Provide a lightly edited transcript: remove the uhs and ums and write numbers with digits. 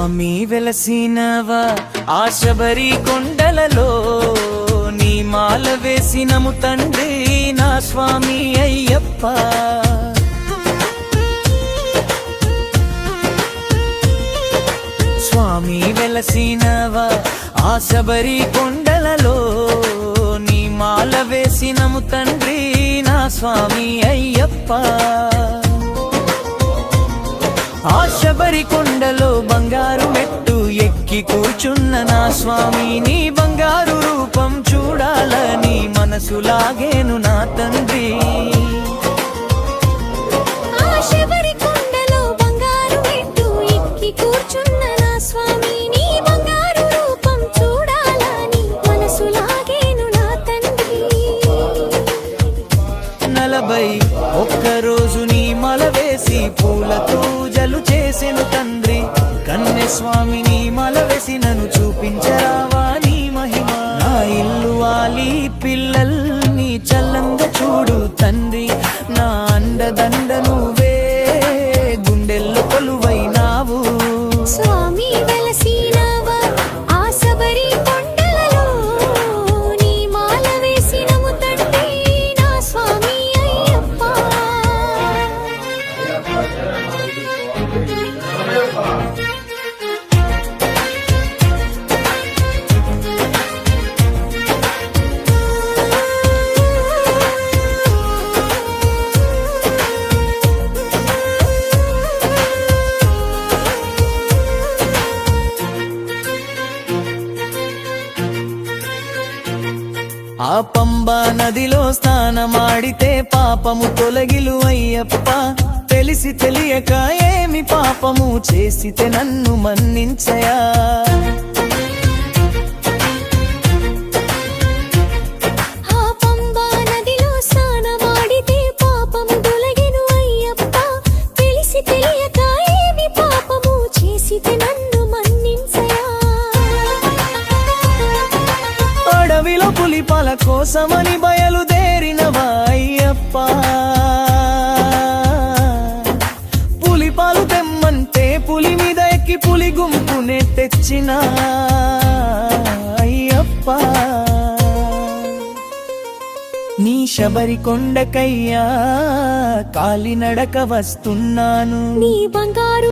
స్వామి వెలసినవా ఆ శబరి కొండలలో నీ మాల వేసినము తండ్రి నా స్వామి అయ్యప్ప. స్వామి వెలసినవా ఆ శబరి కొండలలో నీ మాల వేసినము తండ్రి నా స్వామి అయ్యప్ప. ఆ శబరి కొండలో బంగారు మెట్టు ఎక్కి కూర్చున్న నా స్వామి నీ బంగారు రూపం చూడాలని మనసు లాగేను నా తండ్రి. ఆ శబరి కొండలో బంగారు మెట్టు ఎక్కి కూర్చున్న నా స్వామి నీ బంగారు రూపం చూడాలని మనసు లాగేను నా తండ్రి. 41 రోజు నీ మల వేసి పూలతో జలు చేసెను తండ్రి. కన్నె స్వామిని మల వేసి నన్ను చూపించరావా నీ మహిమ. నా ఇల్లు వాలి పిల్లల్ని చల్లంగా చూడు తండ్రి. నా అండదండ నువ్వే గుండెల్లో కొలువైనావు. స్వామి వెలసినవా ఆ శబరి కొండలలో నీ మాల వేసినము తండ్రి నా స్వామి అయ్యప్ప. ఆ పంబా నదిలో స్నానమాడితే పాపము తొలగిలు అయ్యప్ప. తెలిసి తెలియక ఏమి పాపము చేసితే నన్ను మన్నించయా. ఆ పంబా నదిలో స్నానమాడితే పాపము తొలగెను అయ్యప్ప. తెలిసి తెలియక ఏమి పాపము చేసితే నన్ను మన్నించయా. అడవిలో పులిపాల కోసమని బయలుదేరినవా అయ్యప్ప. పులిపాలు తెమ్మంటే పులి మీద ఎక్కి పులి గుంపునే తెచ్చిన అయ్యప్ప. నీ శబరి కొండకయ్యా కాలినడక వస్తున్నాను. నీ బంగారు